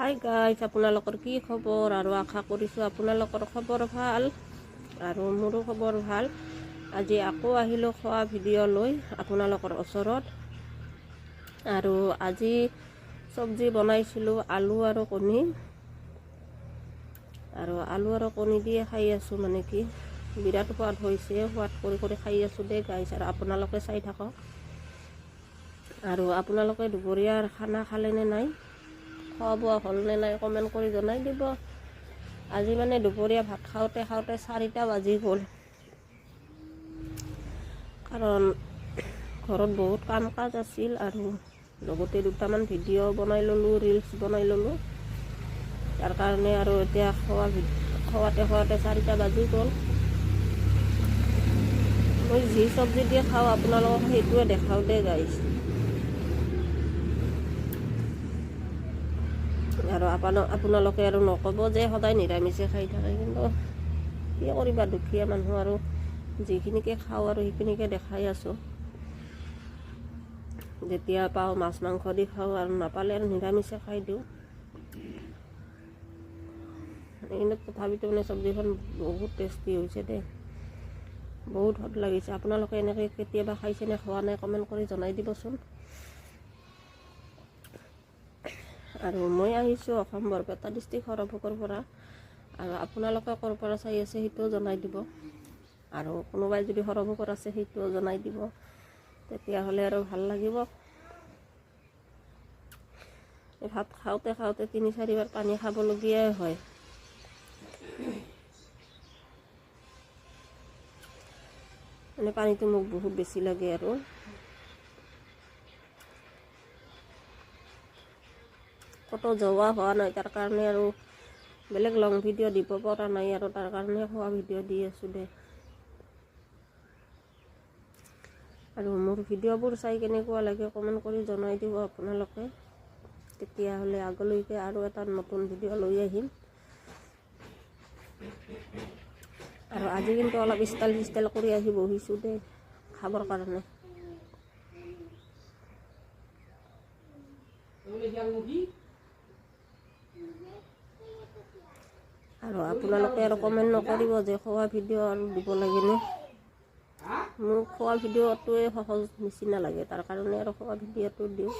Hi guys, আপোনালোকৰ কি খবৰ? আৰু আশা কৰিছোঁ আপোনালোকৰ খবৰ ভাল আৰু মোৰো খবৰ ভাল। আজি আকৌ আহিলোঁ খোৱা ভিডিঅ' লৈ আপোনালোকৰ ওচৰত। আৰু আজি চব্জি বনাইছিলোঁ আলু আৰু কণী, আৰু আলু আৰু কণী দিয়ে খাই আছোঁ। মানে কি বিৰাট সোৱাদ হৈছে, সোৱাদ কৰি খাই আছোঁ দেই গাইজ। আৰু আপোনালোকে চাই থাকক। আৰু আপোনালোকে দুপৰীয়াৰ খানা খালেনে নাই, খোৱা বোৱা হ'লনে নাই কমেণ্ট কৰি জনাই দিব। আজি মানে দুপৰীয়া ভাত খাওঁতে 4টা বাজি গ'ল, কাৰণ ঘৰত বহুত কাম কাজ আছিল। আৰু লগতে দুটামান ভিডিঅ' বনাই ল'লোঁ, ৰিলচ বনাই ল'লোঁ। তাৰ কাৰণে আৰু এতিয়া খোৱাতে 4টা বাজি গ'ল। মই যি চব্জি দিয়ে খাওঁ আপোনালোকক সেইটোৱে দেখাওঁ দেই গাইজ। আৰু আপোনালোকে আৰু নক'ব যে সদায় নিৰামিষে খাই থাকে, কিন্তু কি কৰিবা, দুখীয়া মানুহ। আৰু যিখিনিকে খাওঁ আৰু সেইখিনিকে দেখাই আছোঁ। যেতিয়া পাওঁ মাছ মাংস দি খাওঁ, আৰু নাপালে আৰু নিৰামিষে খাই দিওঁ। কিন্তু তথাপিতো মানে চব্জিখন বহুত টেষ্টি হৈছে দেই, বহুত সোৱাদ লাগিছে। আপোনালোকে এনেকৈ কেতিয়াবা খাইছেনে খোৱা নাই কমেণ্ট কৰি জনাই দিবচোন। আৰু মই আহিছোঁ অসম বৰপেটা ডিষ্ট্ৰিক্ট হৰভোগৰ পৰা। আৰু আপোনালোকে ক'ৰ পৰা চাই আছে সেইটোও জনাই দিব। আৰু কোনোবাই যদি হৰভোগৰ আছে সেইটোও জনাই দিব, তেতিয়াহ'লে আৰু ভাল লাগিব। ভাত খাওঁতে 3-4 বাৰ পানী খাবলগীয়াই হয়। মানে পানীটো মোক বহুত বেছি লাগে। আৰু ক'তো যোৱা হোৱা নাই, তাৰ কাৰণে আৰু বেলেগ লং ভিডিঅ' দিব পৰা নাই। আৰু তাৰ কাৰণে খোৱা ভিডিঅ' দি আছোঁ দে। আৰু মোৰ ভিডিঅ'বোৰ চাই কেনেকুৱা লাগে কমেণ্ট কৰি জনাই দিব আপোনালোকে। তেতিয়াহ'লে আগলৈকে আৰু এটা নতুন ভিডিঅ' লৈ আহিম। আৰু আজি কিন্তু অলপ ষ্টাইল কৰি আহি বহিছোঁ দেই খাবৰ কাৰণে। আৰু আপোনালোকে আৰু কমেণ্ট নকৰিব যে খোৱা ভিডিঅ' আৰু দিব লাগেনে। মোৰ খোৱা ভিডিঅ'টোৱে সহজ নিচিনা লাগে, তাৰ কাৰণে আৰু খোৱা ভিডিঅ'টো দিওঁ।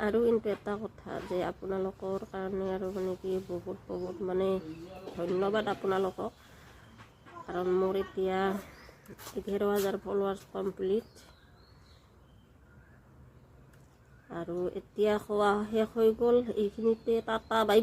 আৰু কিন্তু এটা কথা যে আপোনালোকৰ কাৰণে আৰু মানে কি বহুত মানে ধন্যবাদ আপোনালোকক। কাৰণ মোৰ এতিয়া 11,000 ফলোৱাৰ্ছ কমপ্লিট। আৰু এতিয়া খোৱা শেষ হৈ গ'ল। এইখিনিতে টাটা বাই।